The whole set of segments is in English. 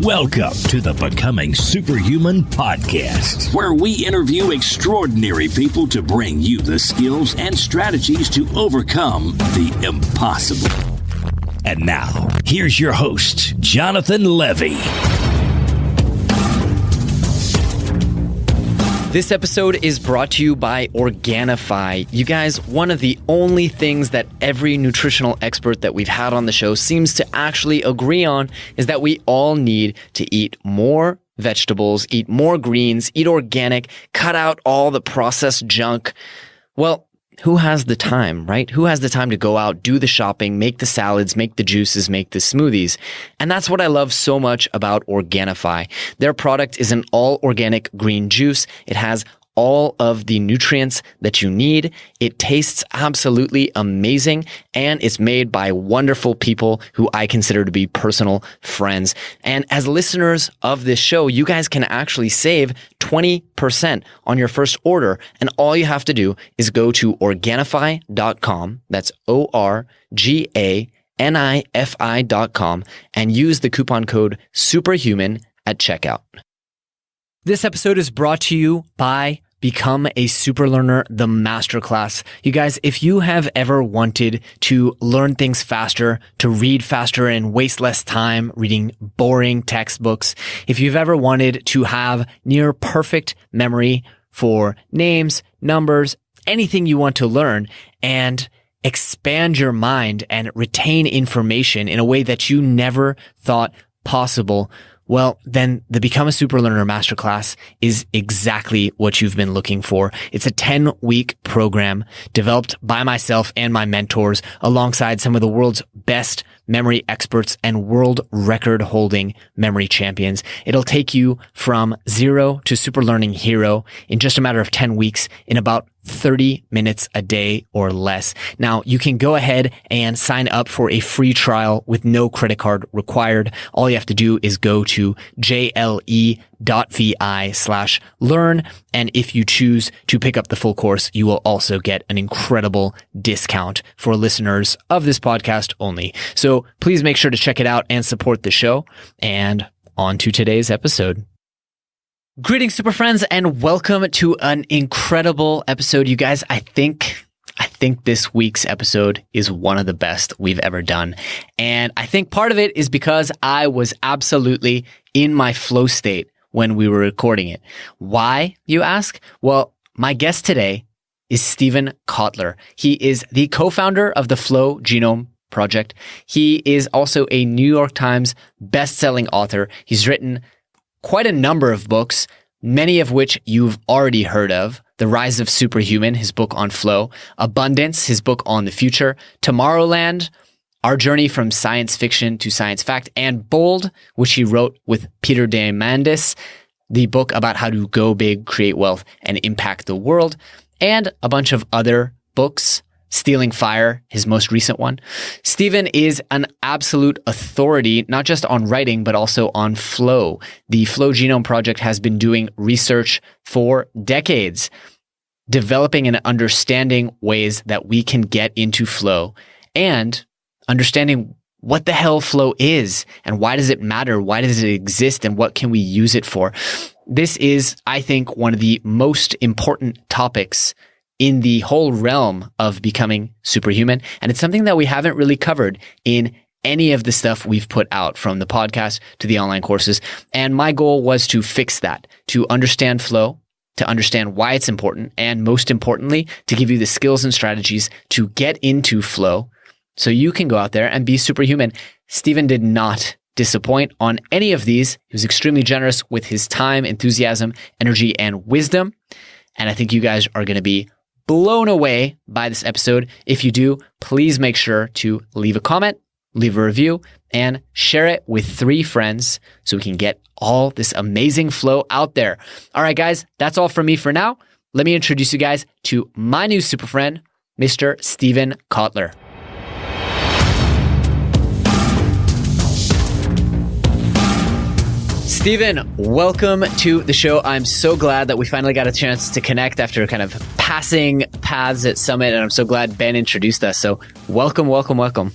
Welcome to the Becoming Superhuman podcast, where we interview extraordinary people to bring you the skills and strategies to overcome the impossible. And now, here's your host, Jonathan Levy. This episode is brought to you by Organifi. You guys, one of the only things that every nutritional expert that we've had on the show seems to actually agree on is that we all need to eat more vegetables, eat more greens, eat organic, cut out all the processed junk. Well, who has the time, right? Who has the time to go out, do the shopping, make the salads, make the juices, make the smoothies? And that's what I love so much about Organifi. Their product is an all-organic green juice. It has all of the nutrients that you need. It tastes absolutely amazing, and it's made by wonderful people who I consider to be personal friends. And as listeners of this show, you guys can actually save 20% on your first order. And all you have to do is go to Organifi.com. That's Organifi.com and use the coupon code Superhuman at checkout. This episode is brought to you by Become a Super Learner, the Masterclass. You guys, if you have ever wanted to learn things faster, to read faster and waste less time reading boring textbooks, if you've ever wanted to have near perfect memory for names, numbers, anything you want to learn, and expand your mind and retain information in a way that you never thought possible, well, then the Become a Super Learner Masterclass is exactly what you've been looking for. It's a 10-week program developed by myself and my mentors alongside some of the world's best memory experts and world record holding memory champions. It'll take you from zero to super learning hero in just a matter of 10 weeks in about 30 minutes a day or less. Now, you can go ahead and sign up for a free trial with no credit card required. All you have to do is go to jle.vi/learn. And if you choose to pick up the full course, you will also get an incredible discount for listeners of this podcast only. So please make sure to check it out and support the show. And on to today's episode. Greetings, super friends, and welcome to an incredible episode. You guys, I think this week's episode is one of the best we've ever done. And I think part of it is because I was absolutely in my flow state when we were recording it. Why, you ask? Well, my guest today is Steven Kotler. He is the co-founder of the Flow Genome Project. He is also a New York Times best-selling author. He's written quite a number of books, many of which you've already heard of. The Rise of Superhuman, his book on flow. Abundance, his book on the future. Tomorrowland, our journey from science fiction to science fact. And Bold, which he wrote with Peter Diamandis, the book about how to go big, create wealth, and impact the world. And a bunch of other books. Stealing Fire, his most recent one. Steven is an absolute authority, not just on writing, but also on flow. The Flow Genome Project has been doing research for decades, developing and understanding ways that we can get into flow and understanding what the hell flow is and why does it matter? Why does it exist? And what can we use it for? This is, I think, one of the most important topics in the whole realm of becoming superhuman. And it's something that we haven't really covered in any of the stuff we've put out, from the podcast to the online courses. And my goal was to fix that, to understand flow, to understand why it's important, and most importantly, to give you the skills and strategies to get into flow so you can go out there and be superhuman. Steven did not disappoint on any of these. He was extremely generous with his time, enthusiasm, energy, and wisdom. And I think you guys are going to be blown away by this episode. If you do, please make sure to leave a comment, leave a review, and share it with 3 friends so we can get all this amazing flow out there. All right, guys, that's all from me for now. Let me introduce you guys to my new super friend, Mr. Steven Kotler. Steven, welcome to the show. I'm so glad that we finally got a chance to connect after kind of passing paths at Summit, and I'm so glad Ben introduced us. So welcome, welcome, welcome.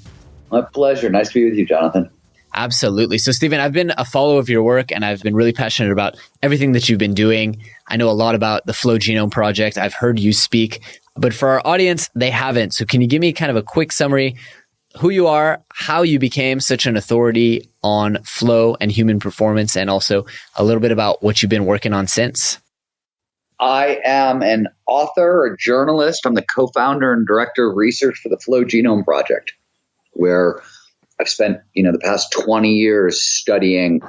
My pleasure. Nice to be with you, Jonathan. Absolutely. So, Steven, I've been a follower of your work and I've been really passionate about everything that you've been doing. I know a lot about the Flow Genome Project. I've heard you speak, but for our audience, they haven't. So can you give me kind of a quick summary, who you are, how you became such an authority on flow and human performance, and also a little bit about what you've been working on since? I am an author, a journalist. I'm the co-founder and director of research for the Flow Genome Project, where I've spent, the past 20 years studying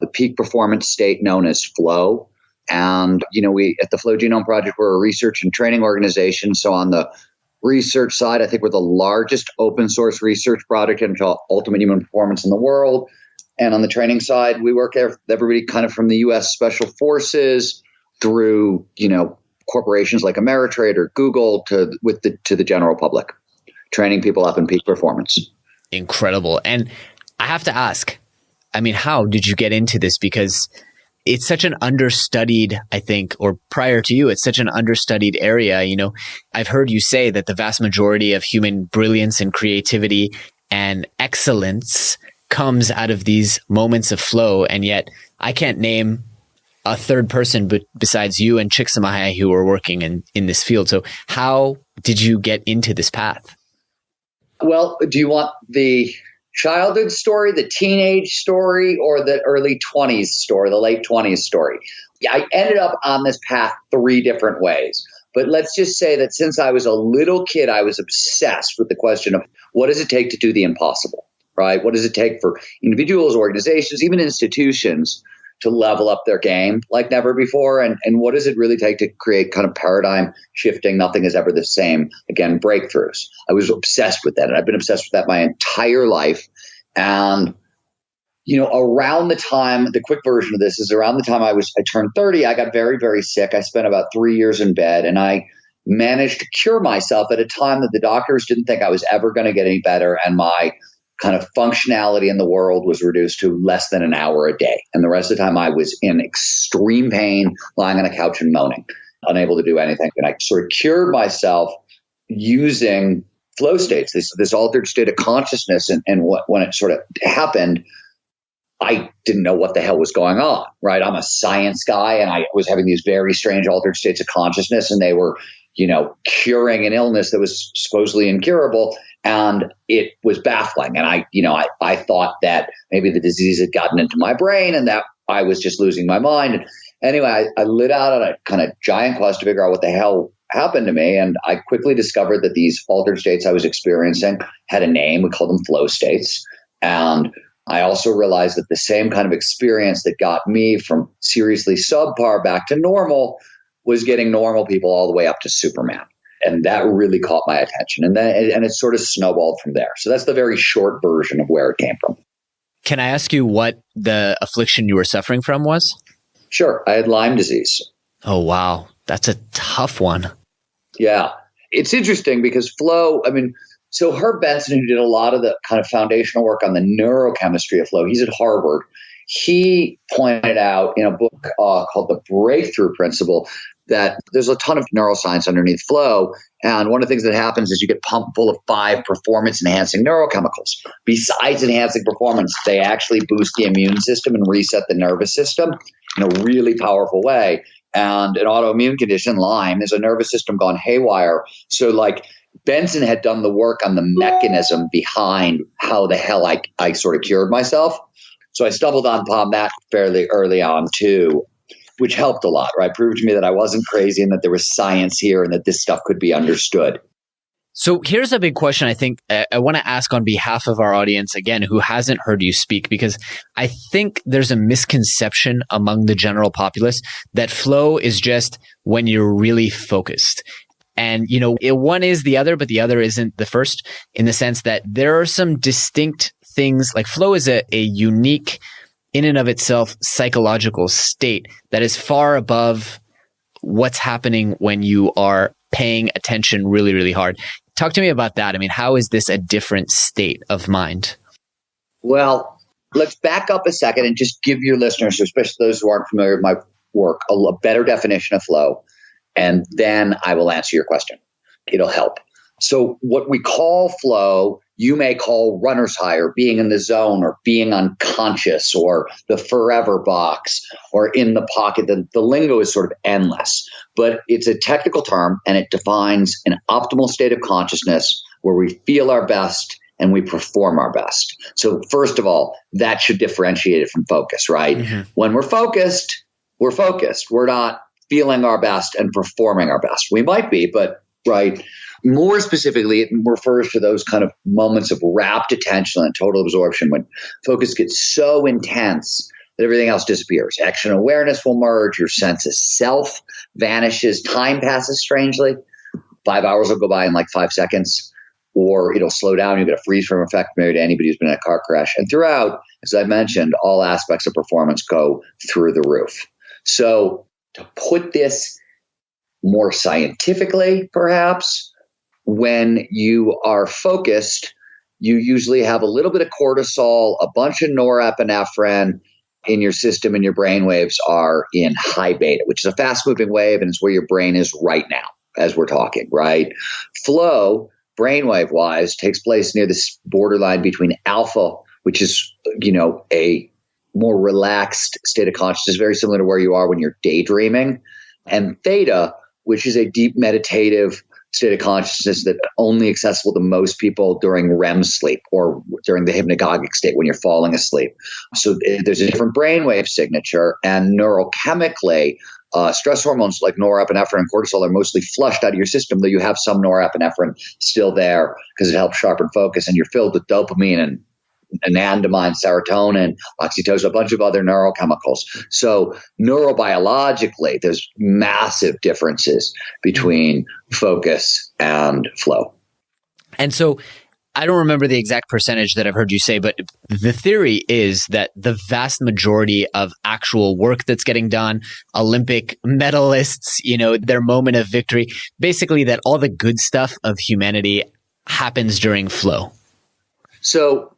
the peak performance state known as flow. And, we at the Flow Genome Project, we're a research and training organization. So on the research side, I think we're the largest open source research project into ultimate human performance in the world. And on the training side, we work with everybody kind of from the U.S. Special Forces through, corporations like Ameritrade or Google to the general public, training people up in peak performance. Incredible. And I have to ask, how did you get into this? Because it's such an understudied, I think, or prior to you, it's such an understudied area. I've heard you say that the vast majority of human brilliance and creativity and excellence comes out of these moments of flow. And yet I can't name a third person besides you and Csikszentmihalyi who are working in this field. So how did you get into this path? Well, do you want the childhood story, the teenage story, or the early 20s story, the late 20s story? I ended up on this path 3 different ways. But let's just say that since I was a little kid, I was obsessed with the question of what does it take to do the impossible, right? What does it take for individuals, organizations, even institutions to level up their game like never before? And what does it really take to create kind of paradigm shifting, nothing is ever the same, again, breakthroughs? I was obsessed with that. And I've been obsessed with that my entire life. And, around the time, the quick version of this is around the time I turned 30, I got very, very sick. I spent about 3 years in bed, and I managed to cure myself at a time that the doctors didn't think I was ever going to get any better. And my kind of functionality in the world was reduced to less than an hour a day. And the rest of the time I was in extreme pain, lying on a couch and moaning, unable to do anything. And I sort of cured myself using flow states, this altered state of consciousness. And when it sort of happened, I didn't know what the hell was going on, right? I'm a science guy, and I was having these very strange altered states of consciousness, and they were, curing an illness that was supposedly incurable. And it was baffling. And I thought that maybe the disease had gotten into my brain and that I was just losing my mind. And anyway, I lit out on a kind of giant quest to figure out what the hell happened to me. And I quickly discovered that these altered states I was experiencing had a name. We called them flow states. And I also realized that the same kind of experience that got me from seriously subpar back to normal was getting normal people all the way up to Superman. And that really caught my attention. And it sort of snowballed from there. So that's the very short version of where it came from. Can I ask you what the affliction you were suffering from was? Sure. I had Lyme disease. Oh, wow. That's a tough one. Yeah. It's interesting because flow, so Herb Benson, who did a lot of the kind of foundational work on the neurochemistry of flow, he's at Harvard. He pointed out in a book called The Breakthrough Principle that there's a ton of neuroscience underneath flow. And one of the things that happens is you get pumped full of 5 performance-enhancing neurochemicals. Besides enhancing performance, they actually boost the immune system and reset the nervous system in a really powerful way. And an autoimmune condition, Lyme, is a nervous system gone haywire. So Benson had done the work on the mechanism behind how the hell I sort of cured myself. So I stumbled upon that fairly early on too, which helped a lot, right? Proved to me that I wasn't crazy and that there was science here and that this stuff could be understood. So here's a big question I think I want to ask on behalf of our audience, again, who hasn't heard you speak, because I think there's a misconception among the general populace that flow is just when you're really focused. And, one is the other, but the other isn't the first, in the sense that there are some distinct things. Like flow is a unique, in and of itself, psychological state that is far above what's happening when you are paying attention really, really hard. Talk to me about that. How is this a different state of mind? Well, let's back up a second and just give your listeners, especially those who aren't familiar with my work, a better definition of flow. And then I will answer your question. It'll help. So what we call flow you may call runner's high or being in the zone or being unconscious or the forever box or in the pocket. The lingo is sort of endless, but it's a technical term and it defines an optimal state of consciousness where we feel our best and we perform our best. So first of all, that should differentiate it from focus, right? Mm-hmm. When we're focused. We're not feeling our best and performing our best. We might be, but right. More specifically, it refers to those kind of moments of rapt attention and total absorption when focus gets so intense that everything else disappears. Action awareness will merge. Your sense of self vanishes. Time passes strangely. 5 hours will go by in like 5 seconds, or it'll slow down. You get a freeze frame effect married to anybody who's been in a car crash. And throughout, as I mentioned, all aspects of performance go through the roof. So to put this more scientifically, perhaps, when you are focused, you usually have a little bit of cortisol, a bunch of norepinephrine in your system, and your brain waves are in high beta, which is a fast moving wave, and it's where your brain is right now as we're talking, right? Flow, brainwave wise, takes place near this borderline between alpha, which is, a more relaxed state of consciousness, very similar to where you are when you're daydreaming, and theta, which is a deep meditative state of consciousness that only accessible to most people during REM sleep or during the hypnagogic state when you're falling asleep. So there's a different brainwave signature, and neurochemically, stress hormones like norepinephrine and cortisol are mostly flushed out of your system, though you have some norepinephrine still there because it helps sharpen focus, and you're filled with dopamine and anandamide, serotonin, oxytocin, a bunch of other neurochemicals. So neurobiologically, there's massive differences between focus and flow. And so I don't remember the exact percentage that I've heard you say, but the theory is that the vast majority of actual work that's getting done, Olympic medalists, their moment of victory, basically that all the good stuff of humanity happens during flow. So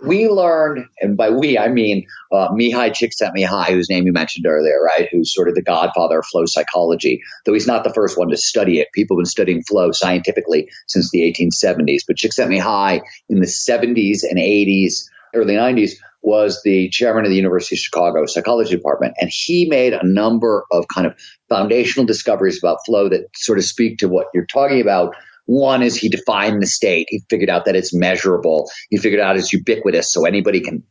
we learned, and by we, I mean Mihai Csikszentmihalyi, whose name you mentioned earlier, right? Who's sort of the godfather of flow psychology, though he's not the first one to study it. People have been studying flow scientifically since the 1870s. But Csikszentmihalyi in the 70s and 80s, early 90s, was the chairman of the University of Chicago Psychology Department. And he made a number of kind of foundational discoveries about flow that sort of speak to what you're talking about. One is he defined the state. He figured out that it's measurable. He figured out it's ubiquitous, so anybody can,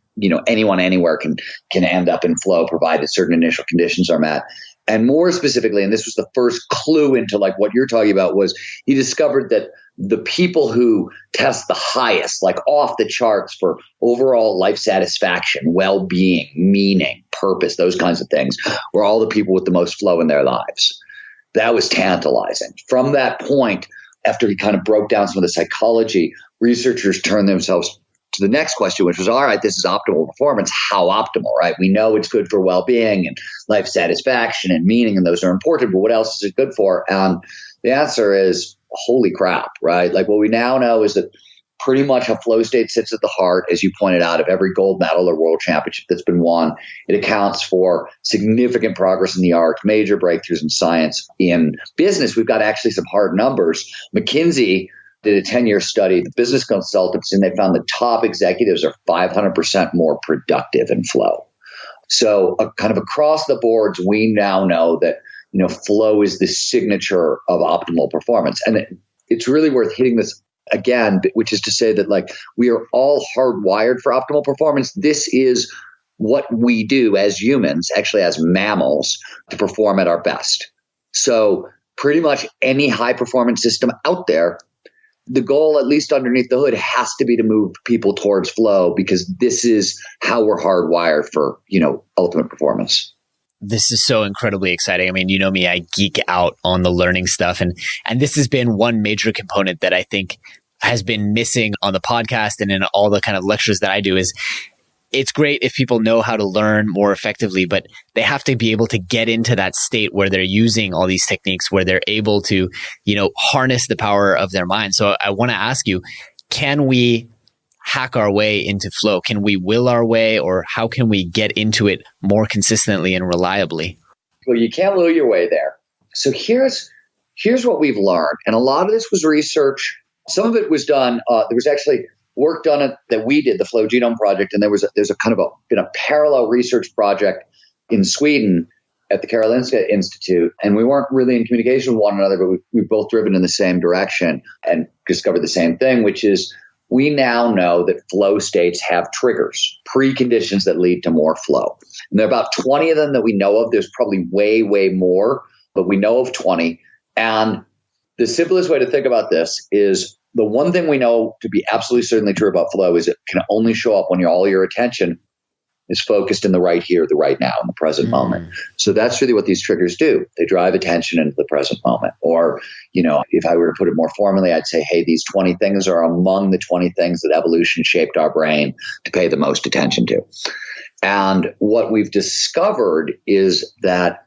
anyone anywhere can end up in flow, provided certain initial conditions are met. And more specifically, and this was the first clue into like what you're talking about, was he discovered that the people who test the highest, like off the charts for overall life satisfaction, well-being, meaning, purpose, those kinds of things, were all the people with the most flow in their lives. That was tantalizing. From that point, after he kind of broke down some of the psychology, researchers turned themselves to the next question, which was, all right, this is optimal performance. How optimal, right? We know it's good for well-being and life satisfaction and meaning, and those are important, but what else is it good for? And the answer is, holy crap, right? Like what we now know is that pretty much a flow state sits at the heart, as you pointed out, of every gold medal or world championship that's been won. It accounts for significant progress in the art, major breakthroughs in science. In business, we've got actually some hard numbers. McKinsey did a 10-year study, the business consultants, and they found the top executives are 500% more productive in flow. So kind of across the boards, we now know that flow is the signature of optimal performance. And it's really worth hitting this again, which is to say that like we are all hardwired for optimal performance. This is what we do as humans, actually as mammals, to perform at our best. So pretty much any high performance system out there, the goal, at least underneath the hood, has to be to move people towards flow, because this is how we're hardwired for, ultimate performance. This is so incredibly exciting. I mean, you know me, I geek out on the learning stuff. And this has been one major component that I think has been missing on the podcast and in all the kind of lectures that I do. Is it's great if people know how to learn more effectively, but they have to be able to get into that state where they're using all these techniques, where they're able to, harness the power of their mind. So I want to ask you, can we hack our way into flow? Can we will our way, or how can we get into it more consistently and reliably? Well, you can't will your way there. So here's what we've learned. And a lot of this was research Some of it was done. There was actually work done that we did, the Flow Genome Project, and there's a kind of been a parallel research project in Sweden at the Karolinska Institute, and we weren't really in communication with one another, but we've both driven in the same direction and discovered the same thing, which is we now know that flow states have triggers, preconditions that lead to more flow. And there are about 20 of them that we know of. There's probably way, way more, but we know of 20. And the simplest way to think about this is the one thing we know to be absolutely certainly true about flow is it can only show up when all your attention is focused in the right here, the right now, in the present moment. So that's really what these triggers do. They drive attention into the present moment. Or, if I were to put it more formally, I'd say, hey, these 20 things are among the 20 things that evolution shaped our brain to pay the most attention to. And what we've discovered is that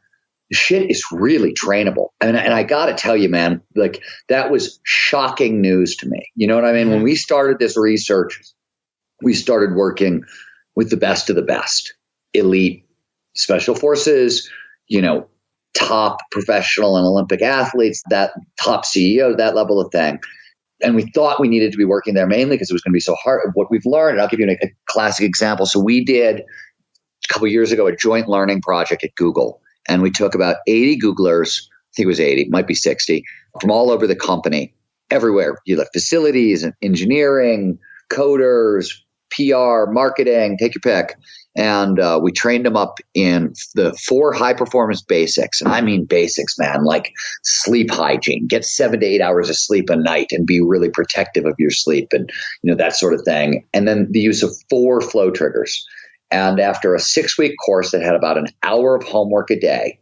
shit is really trainable. And I got to tell you, man, like that was shocking news to me. You know what I mean? When we started this research, we started working with the best of the best, elite special forces, top professional and Olympic athletes, that top CEO, that level of thing. And we thought we needed to be working there mainly because it was going to be so hard. What we've learned, and I'll give you a classic example. So we did a couple of years ago a joint learning project at Google. And we took about 80 Googlers, I think it was 80, might be 60, from all over the company, everywhere. You have facilities and engineering, coders, PR, marketing, take your pick. And we trained them up in the 4 high-performance basics. And I mean basics, man, like sleep hygiene. Get 7 to 8 hours of sleep a night and be really protective of your sleep and that sort of thing. And then the use of 4 flow triggers. And after a 6-week course that had about an hour of homework a day,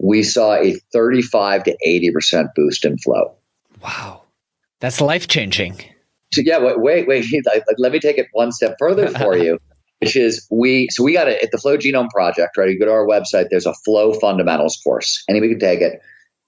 we saw a 35 to 80% boost in flow. Wow. That's life-changing. So yeah, wait. Let me take it one step further for you, which is we got it at the Flow Genome Project, right? You go to our website, there's a flow fundamentals course. Anybody can take it.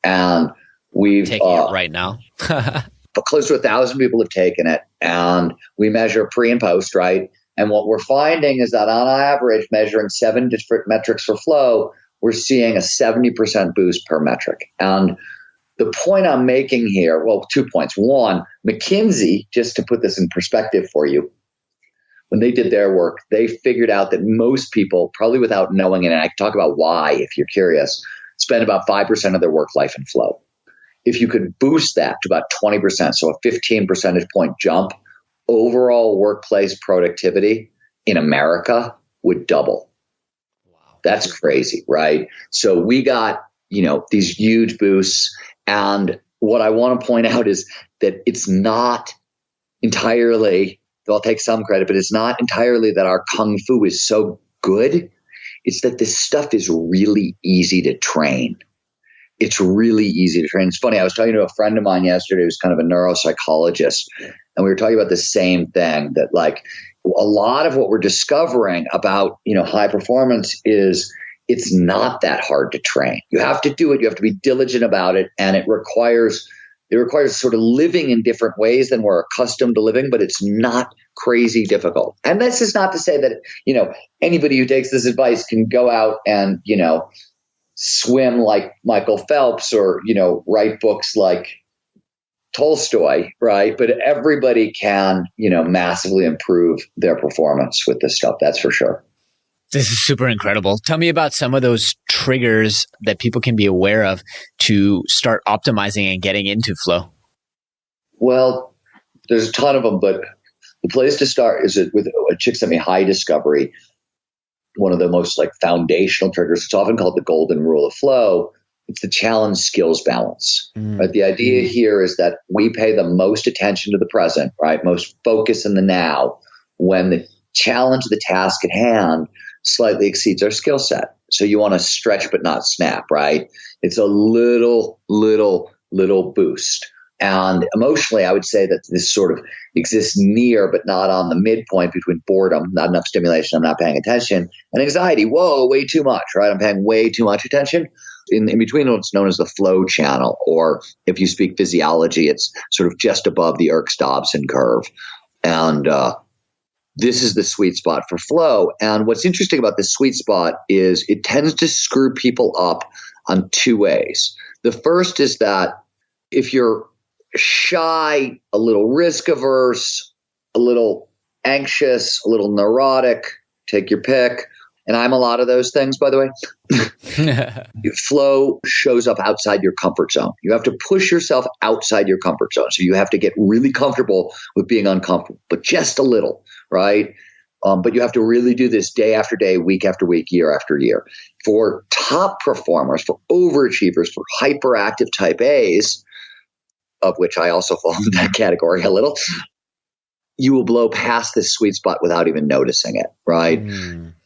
And we've taking it right now. But close to 1,000 people have taken it. And we measure pre and post, right? And what we're finding is that on average, measuring 7 different metrics for flow, we're seeing a 70% boost per metric. And the point I'm making here, well, 2 points. One, McKinsey, just to put this in perspective for you, when they did their work, they figured out that most people, probably without knowing it, and I can talk about why if you're curious, spend about 5% of their work life in flow. If you could boost that to about 20%, so a 15 percentage point jump, overall workplace productivity in America would double. Wow. That's crazy, right? So we got, these huge boosts. And what I want to point out is that it's not entirely, I'll take some credit, but it's not entirely that our Kung Fu is so good. It's that this stuff is really easy to train. It's really easy to train. It's funny. I was talking to a friend of mine yesterday who's kind of a neuropsychologist, and we were talking about the same thing, that like a lot of what we're discovering about, high performance is it's not that hard to train. You have to do it. You have to be diligent about it. And it requires sort of living in different ways than we're accustomed to living, but it's not crazy difficult. And this is not to say that, anybody who takes this advice can go out and, swim like Michael Phelps or, write books like Tolstoy, right? But everybody can, massively improve their performance with this stuff. That's for sure. This is super incredible. Tell me about some of those triggers that people can be aware of to start optimizing and getting into flow. Well, there's a ton of them, but the place to start is with a chick sent me high discovery. One of the most foundational triggers. It's often called the golden rule of flow. It's the challenge skills balance. Right? The idea here is that we pay the most attention to the present, right? Most focus in the now when the challenge of the task at hand slightly exceeds our skill set. So you want to stretch but not snap, right? It's a little boost. And emotionally, I would say that this sort of exists near but not on the midpoint between boredom, not enough stimulation, I'm not paying attention, and anxiety, whoa, way too much, right? I'm paying way too much attention. In between what's known as the flow channel, or if you speak physiology, it's sort of just above the Yerkes-Dodson curve. And this is the sweet spot for flow. And what's interesting about this sweet spot is it tends to screw people up on 2 ways. The first is that if you're shy, a little risk averse, a little anxious, a little neurotic, take your pick. And I'm a lot of those things, by the way. Flow shows up outside your comfort zone. You have to push yourself outside your comfort zone. So you have to get really comfortable with being uncomfortable, but just a little, right? But you have to really do this day after day, week after week, year after year. For top performers, for overachievers, for hyperactive type A's, of which I also fall into that category a little, you will blow past this sweet spot without even noticing it, right?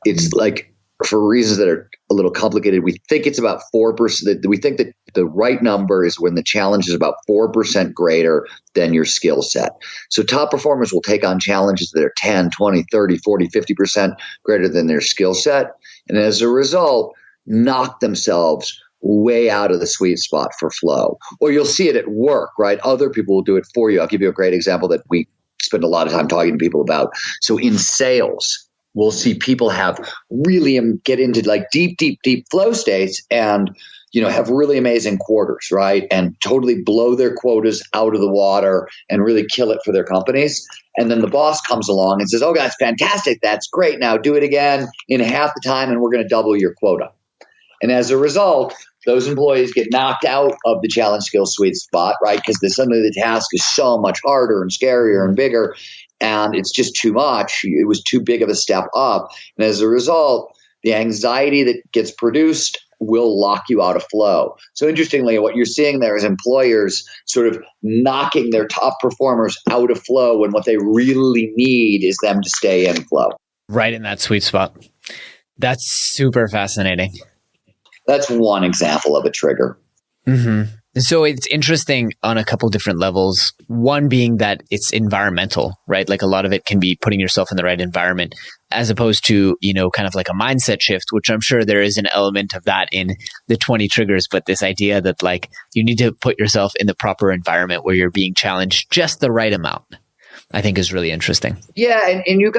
It's like, for reasons that are a little complicated, we think it's about 4%. We think that the right number is when the challenge is about 4% greater than your skill set. So top performers will take on challenges that are 10, 20, 30, 40, 50% greater than their skill set. And as a result, knock themselves way out of the sweet spot for flow. Or you'll see it at work, right? Other people will do it for you. I'll give you a great example that we spend a lot of time talking to people about. So in sales, we'll see people get into like deep flow states and, have really amazing quarters, right? And totally blow their quotas out of the water and really kill it for their companies. And then the boss comes along and says, oh, that's fantastic. That's great. Now do it again in half the time and we're going to double your quota. And as a result, those employees get knocked out of the challenge skill sweet spot, right? Because suddenly the task is so much harder and scarier and bigger, and it's just too much. It was too big of a step up. And as a result, the anxiety that gets produced will lock you out of flow. So interestingly, what you're seeing there is employers sort of knocking their top performers out of flow when what they really need is them to stay in flow. Right in that sweet spot. That's super fascinating. That's one example of a trigger. Mm-hmm. So it's interesting on a couple different levels. One being that it's environmental, right? Like a lot of it can be putting yourself in the right environment as opposed to, kind of like a mindset shift, which I'm sure there is an element of that in the 20 triggers. But this idea that like you need to put yourself in the proper environment where you're being challenged just the right amount, I think is really interesting. Yeah. And you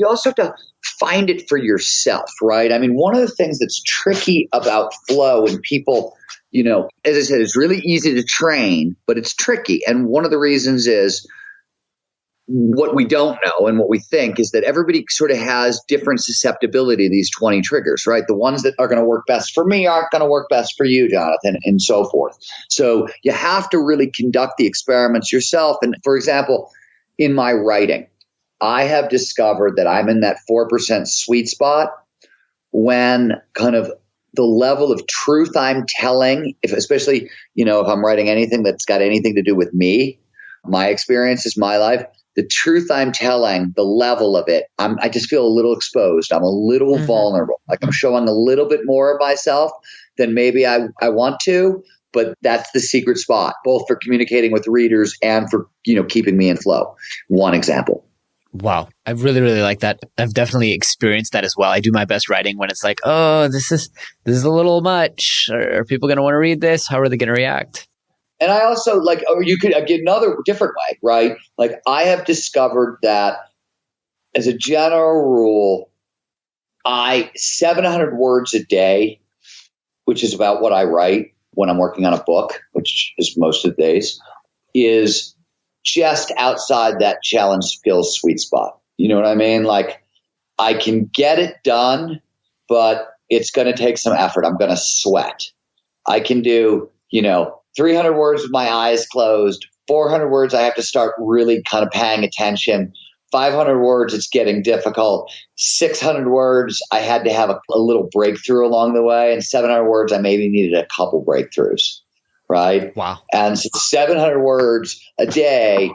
also have to find it for yourself, right? I mean, one of the things that's tricky about flow and people, as I said, it's really easy to train, but it's tricky. And one of the reasons is what we don't know and what we think is that everybody sort of has different susceptibility to these 20 triggers, right? The ones that are going to work best for me aren't going to work best for you, Jonathan, and so forth. So you have to really conduct the experiments yourself. And for example, in my writing, I have discovered that I'm in that 4% sweet spot when kind of the level of truth I'm telling, especially, if I'm writing anything that's got anything to do with me, my experiences, my life, the truth I'm telling, the level of it, I just feel a little exposed. I'm a little vulnerable. Like I'm showing a little bit more of myself than maybe I want to, but that's the secret spot, both for communicating with readers and for, keeping me in flow. One example. Wow. I really, really like that. I've definitely experienced that as well. I do my best writing when it's like, oh, this is a little much. Are people going to want to read this? How are they going to react? And I also or you could get another different way, right? Like I have discovered that as a general rule, 700 words a day, which is about what I write when I'm working on a book, which is most of the days, is just outside that challenge skills sweet spot. You know what I mean? Like I can get it done, but it's going to take some effort. I'm going to sweat. I can do, 300 words with my eyes closed, 400 words. I have to start really kind of paying attention. 500 words, it's getting difficult. 600 words, I had to have a little breakthrough along the way. And 700 words, I maybe needed a couple breakthroughs. Right? Wow. And so 700 words a day,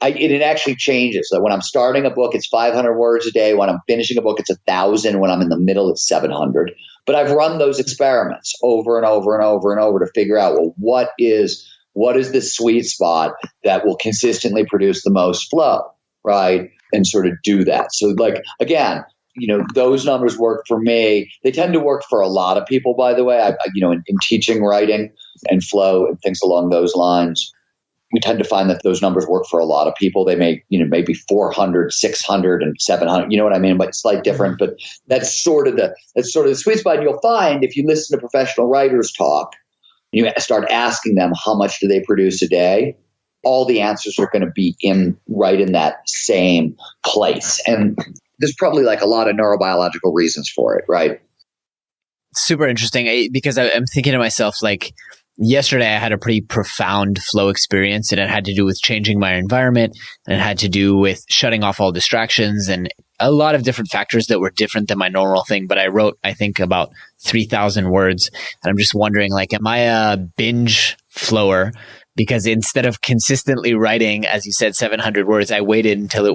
it actually changes. Like when I'm starting a book, it's 500 words a day. When I'm finishing a book, it's 1,000. When I'm in the middle, it's 700. But I've run those experiments over and over and over and over to figure out, well, what is the sweet spot that will consistently produce the most flow, right? And sort of do that. So like, again, those numbers work for me. They tend to work for a lot of people, by the way. In teaching writing and flow and things along those lines, we tend to find that those numbers work for a lot of people. They may, maybe 400, 600, and 700. You know what I mean? But it's slightly different. But that's sort of the sweet spot. And you'll find if you listen to professional writers talk, you start asking them how much do they produce a day. all the answers are going to be right in that same place. And there's probably like a lot of neurobiological reasons for it, right? Super interesting, because I'm thinking to myself, like, yesterday I had a pretty profound flow experience, and it had to do with changing my environment, and it had to do with shutting off all distractions and a lot of different factors that were different than my normal thing. But I wrote, I think, about 3,000 words. And I'm just wondering, like, am I a binge flower? Because instead of consistently writing, as you said, 700 words, I waited until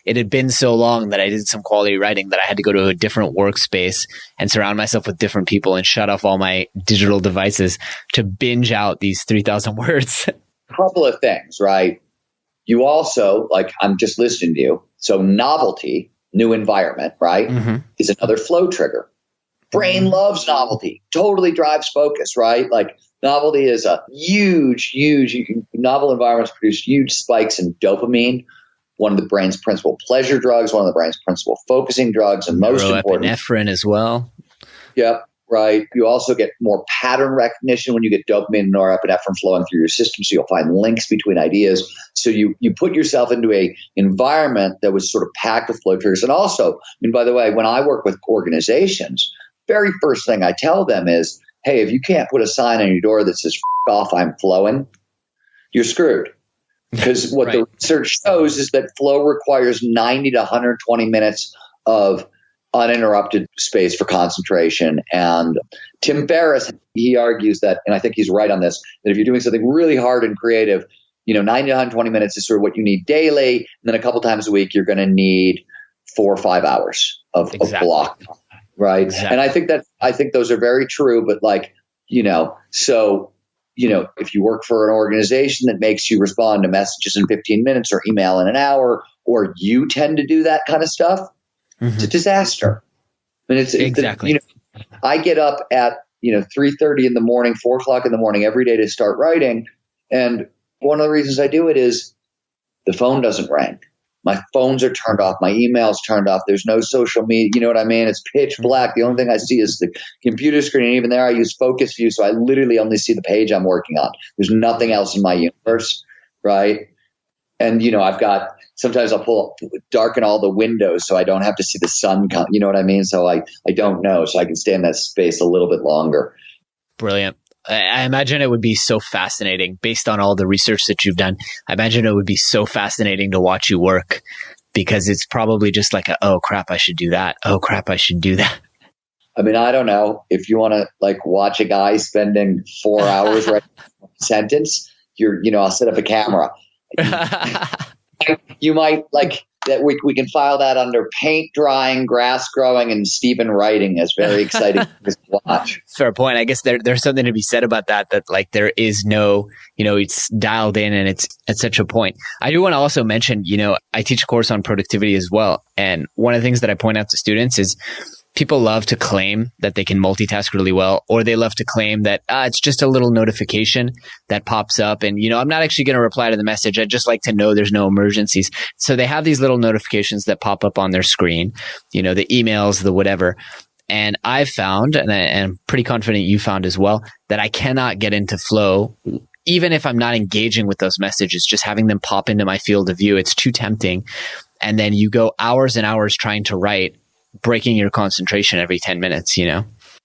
it had been so long that I did some quality writing that I had to go to a different workspace and surround myself with different people and shut off all my digital devices to binge out these 3,000 words. Couple of things, right? You also, like, I'm just listening to you. So novelty, new environment, right, is another flow trigger. Brain loves novelty, totally drives focus, right? Like, novelty is a huge novel environments produce huge spikes in dopamine, one of the brain's principal pleasure drugs, one of the brain's principal focusing drugs, and most important, epinephrine as well. Yep, right. You also get more pattern recognition when you get dopamine and norepinephrine flowing through your system, so you'll find links between ideas. So you put yourself into a environment that was sort of packed with flow triggers. And also, by the way, when I work with organizations, very first thing I tell them is, hey, if you can't put a sign on your door that says "F off, I'm flowing," you're screwed. Because what the research shows is that flow requires 90 to 120 minutes of uninterrupted space for concentration. And Tim Ferriss, he argues that, and I think he's right on this, that if you're doing something really hard and creative, 90 to 120 minutes is sort of what you need daily. And then a couple times a week, you're going to need 4 or 5 hours of block. Right. Exactly. And I think those are very true, but if you work for an organization that makes you respond to messages in 15 minutes or email in an hour, or you tend to do that kind of stuff, it's a disaster. And exactly. I get up at 3:30 in the morning, 4 o'clock in the morning every day to start writing. And one of the reasons I do it is the phone doesn't ring. My phones are turned off. My email's turned off. There's no social media. You know what I mean? It's pitch black. The only thing I see is the computer screen. And even there, I use focus view. So I literally only see the page I'm working on. There's nothing else in my universe, right? And, sometimes I'll darken all the windows so I don't have to see the sun come. You know what I mean? So I don't know. So I can stay in that space a little bit longer. Brilliant. I imagine it would be so fascinating based on all the research that you've done. I imagine it would be so fascinating to watch you work, because it's probably just like, oh crap, I should do that. Oh crap, I should do that. I mean, I don't know if you want to watch a guy spending 4 hours writing a sentence, I'll set up a camera. You might that we can file that under paint drying, grass growing, and Steven writing as very exciting to watch. Fair point. I guess there's something to be said about that there is no, it's dialed in and it's at such a point. I do want to also mention, I teach a course on productivity as well. And one of the things that I point out to students is people love to claim that they can multitask really well, or they love to claim that it's just a little notification that pops up and, I'm not actually going to reply to the message. I'd just like to know there's no emergencies. So they have these little notifications that pop up on their screen, the emails, the whatever. And I've found, and I'm pretty confident you found as well, that I cannot get into flow even if I'm not engaging with those messages, just having them pop into my field of view. It's too tempting. And then you go hours and hours trying to write, breaking your concentration every 10 minutes,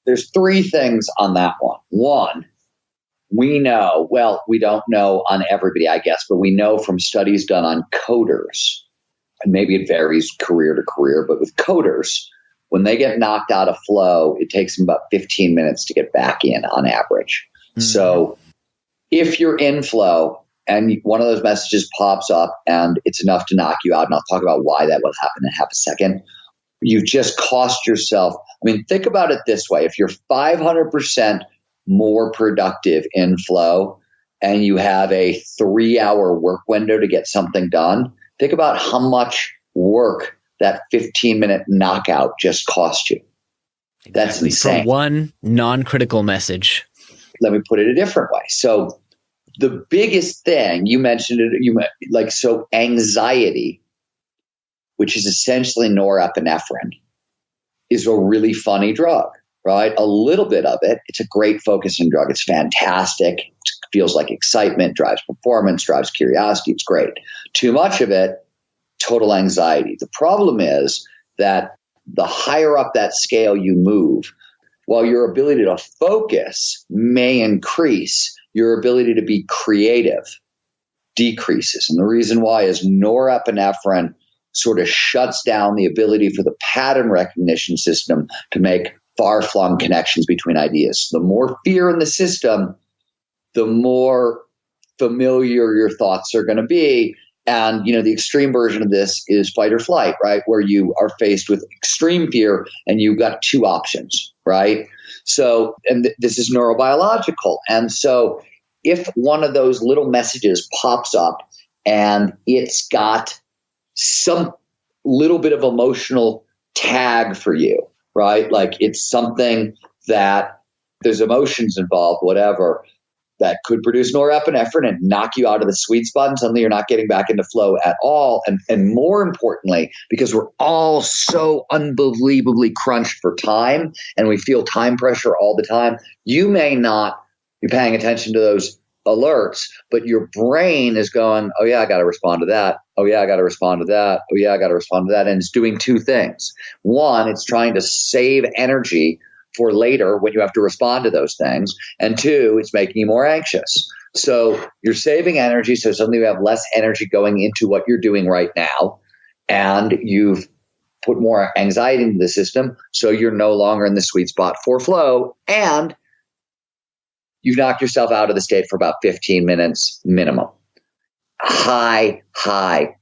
There's 3 things on that one. One, we know, we don't know on everybody, I guess, but we know from studies done on coders, and maybe it varies career to career, but with coders, when they get knocked out of flow, it takes them about 15 minutes to get back in on average. Mm-hmm. So if you're in flow and one of those messages pops up and it's enough to knock you out, and I'll talk about why that will happen in half a second, you've just cost yourself. Think about it this way. If you're 500% more productive in flow and you have a 3-hour work window to get something done, think about how much work that 15-minute knockout just cost you. That's insane. For one non-critical message. Let me put it a different way. So the biggest thing, you mentioned it, so anxiety, which is essentially norepinephrine, is a really funny drug, right? A little bit of it. It's a great focusing drug. It's fantastic. It's feels like excitement, drives performance, drives curiosity. It's great. Too much of it, total anxiety. The problem is that the higher up that scale you move, while your ability to focus may increase, your ability to be creative decreases. And the reason why is norepinephrine sort of shuts down the ability for the pattern recognition system to make far-flung connections between ideas. The more fear in the system, the more familiar your thoughts are going to be. And, the extreme version of this is fight or flight, right? Where you are faced with extreme fear and you've got two options, right? So, this is neurobiological. And so if one of those little messages pops up and it's got some little bit of emotional tag for you, right? Like it's something that there's emotions involved, whatever, that could produce norepinephrine and knock you out of the sweet spot, and suddenly you're not getting back into flow at all. And more importantly, because we're all so unbelievably crunched for time and we feel time pressure all the time, you may not be paying attention to those alerts, but your brain is going, oh yeah, I got to respond to that. Oh yeah, I got to respond to that. Oh yeah, I got to respond to that. And it's doing two things. One, it's trying to save energy for later when you have to respond to those things. And two, it's making you more anxious. So you're saving energy. So suddenly you have less energy going into what you're doing right now. And you've put more anxiety into the system. So you're no longer in the sweet spot for flow. And you've knocked yourself out of the state for about 15 minutes minimum. High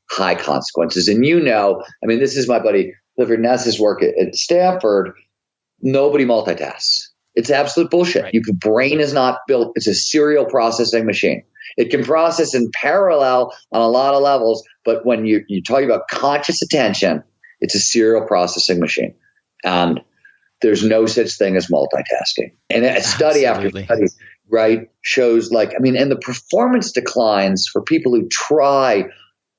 consequences. And this is my buddy Clifford Ness's work at Stanford. Nobody multitasks. It's absolute bullshit. Right. Your brain is not built. It's a serial processing machine. It can process in parallel on a lot of levels, but when you're talking about conscious attention, it's a serial processing machine. And there's no such thing as multitasking. And a study Absolutely. after study, right, shows and the performance declines for people who try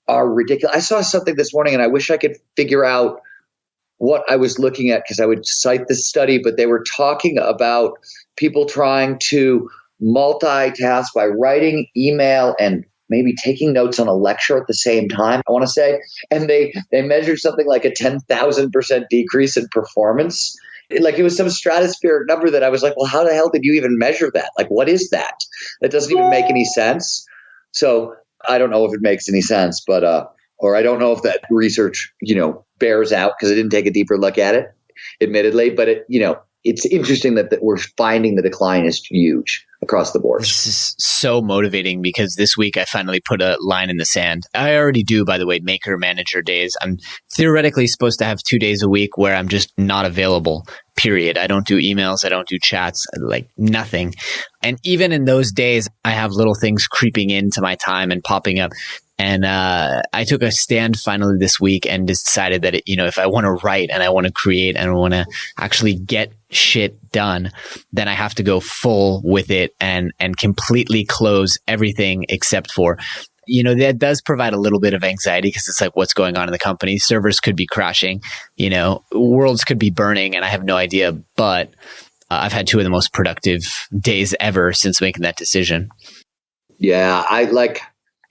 are ridiculous. I saw something this morning and I wish I could figure out what I was looking at because I would cite this study, but they were talking about people trying to multitask by writing email and maybe taking notes on a lecture at the same time, I want to say. And they measured something like a 10,000% decrease in performance. It was some stratospheric number that I was like, well, how the hell did you even measure that? Like, what is that? That doesn't even make any sense. So I don't know if it makes any sense, but or I don't know if that research, bears out because I didn't take a deeper look at it, admittedly. But it's interesting that we're finding the decline is huge across the board. This is so motivating because this week I finally put a line in the sand. I already do, by the way, maker manager days. I'm theoretically supposed to have 2 days a week where I'm just not available, period. I don't do emails. I don't do chats, like nothing. And even in those days, I have little things creeping into my time and popping up. And I took a stand finally this week and decided that, if I want to write and I want to create and I want to actually get shit done, then I have to go full with it and completely close everything except for, that does provide a little bit of anxiety because it's like, what's going on in the company? Servers could be crashing, worlds could be burning and I have no idea. But I've had 2 of the most productive days ever since making that decision. Yeah,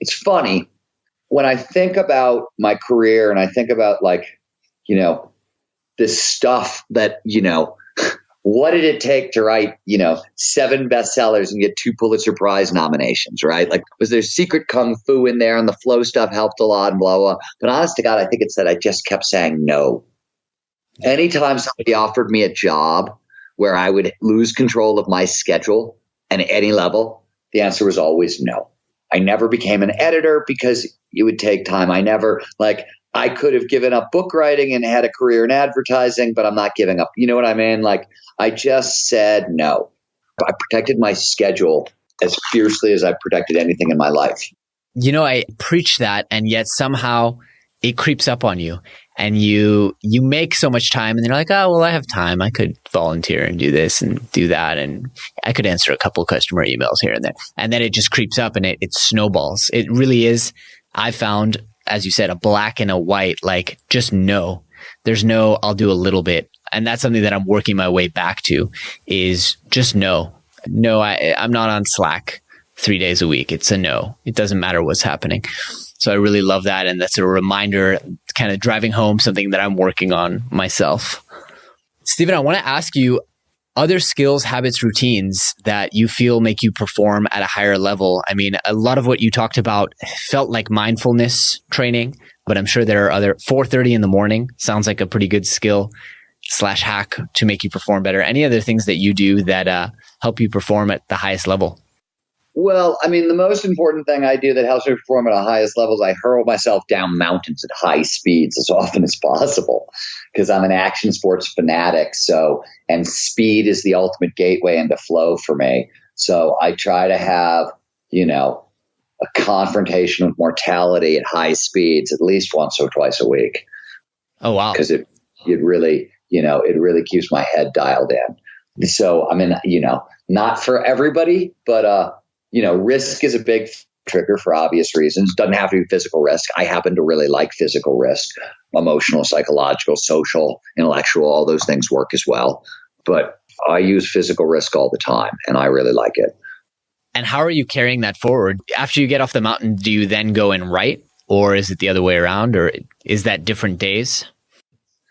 it's funny. When I think about my career and I think about this stuff that, what did it take to write, 7 bestsellers and get 2 Pulitzer Prize nominations, right? Was there secret kung fu in there and the flow stuff helped a lot and blah, blah. But honest to God, I think it's that I just kept saying no. Anytime somebody offered me a job where I would lose control of my schedule and at any level, the answer was always no. I never became an editor because it would take time. I could have given up book writing and had a career in advertising, but I'm not giving up. You know what I mean? I just said no. I protected my schedule as fiercely as I protected anything in my life. I preach that, and yet somehow it creeps up on you. And you make so much time and then you're like, oh, well, I have time. I could volunteer and do this and do that. And I could answer a couple of customer emails here and there. And then it just creeps up and it snowballs. It really is, I found, as you said, a black and a white, just no. There's no, I'll do a little bit. And that's something that I'm working my way back to is just no. No, I'm not on Slack 3 days a week. It's a no. It doesn't matter what's happening. So I really love that. And that's a reminder, kind of driving home something that I'm working on myself. Steven, I want to ask you, other skills, habits, routines that you feel make you perform at a higher level. I mean, a lot of what you talked about felt like mindfulness training, but I'm sure there are other. 4:30 in the morning sounds like a pretty good skill / hack to make you perform better. Any other things that you do that help you perform at the highest level? Well, I mean, the most important thing I do that helps me perform at the highest levels, I hurl myself down mountains at high speeds as often as possible because I'm an action sports fanatic. So, and speed is the ultimate gateway into flow for me. So I try to have, a confrontation with mortality at high speeds at least once or twice a week. Oh, wow. Because it really, it really keeps my head dialed in. So, I mean, not for everybody, but, risk is a big trigger for obvious reasons. Doesn't have to be physical risk. I happen to really like physical risk, emotional, psychological, social, intellectual, all those things work as well. But I use physical risk all the time and I really like it. And how are you carrying that forward? After you get off the mountain, do you then go and write, or is it the other way around, or is that different days?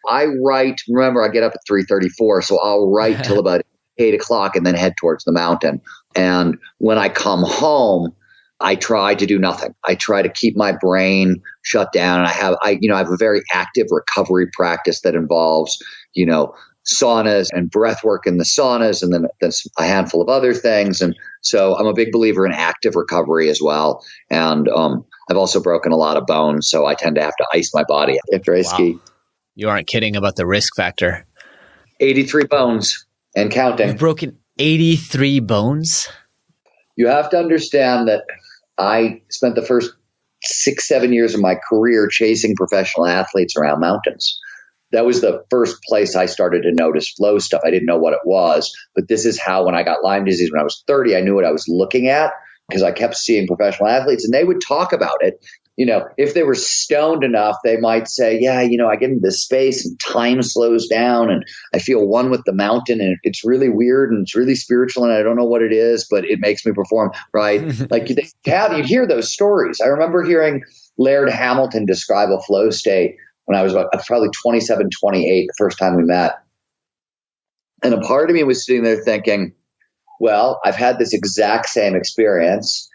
I write, remember I get up at 3:34, so I'll write till about 8 o'clock and then head towards the mountain. And when I come home, I try to do nothing. I try to keep my brain shut down. And I have a very active recovery practice that involves, saunas and breath work in the saunas, and then there's a handful of other things. And so I'm a big believer in active recovery as well. And I've also broken a lot of bones, so I tend to have to ice my body after I ski. You aren't kidding about the risk factor. 83 bones and counting. You've broken 83 bones? You have to understand that I spent the first 6-7 years of my career chasing professional athletes around mountains. That was the first place I started to notice flow stuff. I didn't know what it was, but this is how, when I got Lyme disease when I was 30, I knew what I was looking at because I kept seeing professional athletes and they would talk about it. If they were stoned enough, they might say, yeah, I get into this space and time slows down and I feel one with the mountain and it's really weird and it's really spiritual and I don't know what it is, but it makes me perform, right? Like you'd hear those stories. I remember hearing Laird Hamilton describe a flow state when I was probably 27, 28, the first time we met. And a part of me was sitting there thinking, well, I've had this exact same experience,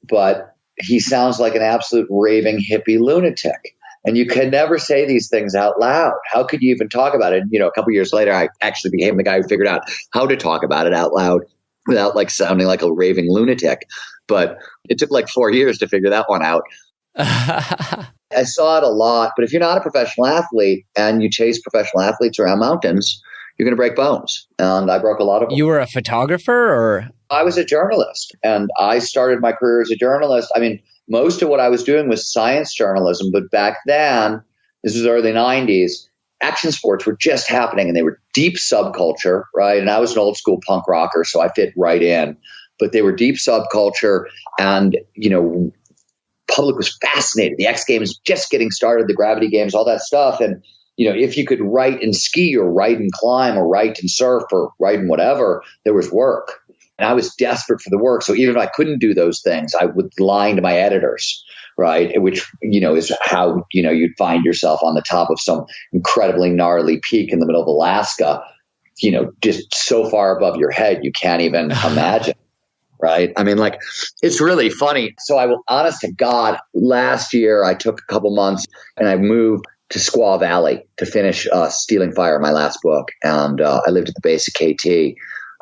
but he sounds like an absolute raving hippie lunatic. And you can never say these things out loud. How could you even talk about it? A couple of years later, I actually became the guy who figured out how to talk about it out loud without sounding like a raving lunatic. But it took 4 years to figure that one out. I saw it a lot, but if you're not a professional athlete and you chase professional athletes around mountains, you're going to break bones. And I broke a lot of them. You were a photographer or? I was a journalist and I started my career as a journalist. I mean, most of what I was doing was science journalism, but back then, this was early 90s, action sports were just happening and they were deep subculture, right? And I was an old school punk rocker, so I fit right in, but they were deep subculture and, public was fascinated. The X Games just getting started, the Gravity Games, all that stuff. And, if you could write and ski or write and climb or write and surf or write and whatever, there was work. And I was desperate for the work. So even if I couldn't do those things, I would lie to my editors, right? Which, is how, you'd find yourself on the top of some incredibly gnarly peak in the middle of Alaska, just so far above your head, you can't even imagine. Right. I mean, it's really funny. So I will, honest to God, last year I took a couple months and I moved to Squaw Valley to finish Stealing Fire, my last book. And I lived at the base of KT.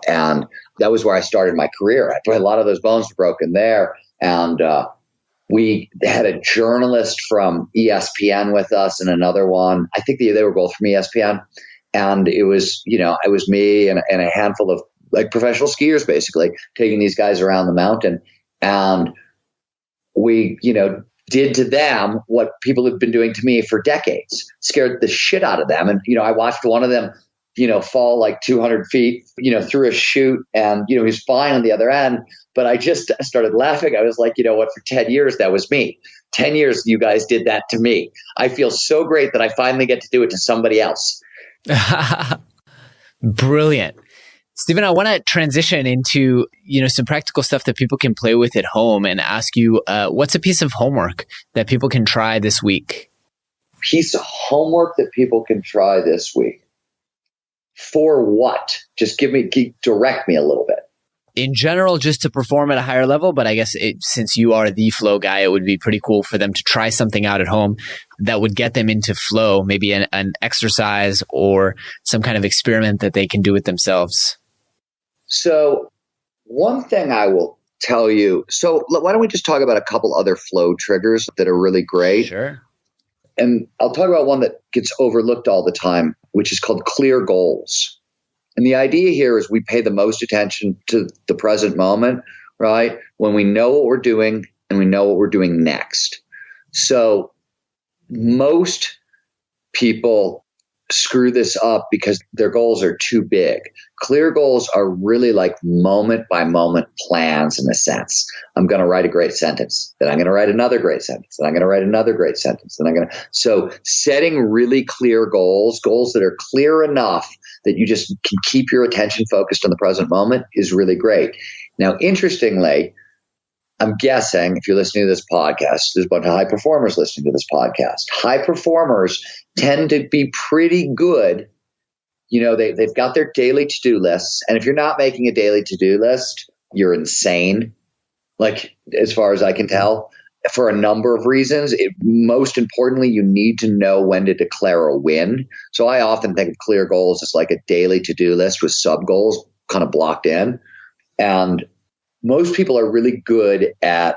And that was where I started my career. A lot of those bones were broken there. And we had a journalist from ESPN with us and another one. I think they were both from ESPN. And it was, it was me and a handful of professional skiers, basically taking these guys around the mountain. And we, did to them what people have been doing to me for decades, scared the shit out of them. And, I watched one of them, fall 200 feet, through a chute and, he's fine on the other end. But I just started laughing. I was like, for 10 years, that was me. 10 years, you guys did that to me. I feel so great that I finally get to do it to somebody else. Brilliant. Stephen, I want to transition into, some practical stuff that people can play with at home and ask you, what's a piece of homework that people can try this week? Piece of homework that people can try this week. For what? Just direct me a little bit. In general, just to perform at a higher level, but I guess since you are the flow guy, it would be pretty cool for them to try something out at home that would get them into flow, maybe an exercise or some kind of experiment that they can do with themselves. So one thing I will tell you, why don't we just talk about a couple other flow triggers that are really great? Sure. And I'll talk about one that gets overlooked all the time, which is called clear goals. And the idea here is we pay the most attention to the present moment, right? When we know what we're doing and we know what we're doing next. So most people screw this up because their goals are too big. Clear goals are really like moment by moment plans in a sense. I'm going to write a great sentence, then I'm going to write another great sentence, then I'm going to write another great sentence, so setting really clear goals that are clear enough that you just can keep your attention focused on the present moment is really great. Now, interestingly, I'm guessing if you're listening to this podcast, there's a bunch of high performers listening to this podcast. High performers tend to be pretty good. They've got their daily to-do lists. And if you're not making a daily to-do list, you're insane. Like, as far as I can tell, for a number of reasons. Most importantly, you need to know when to declare a win. So I often think of clear goals as like a daily to-do list with sub-goals kind of blocked in. And most people are really good at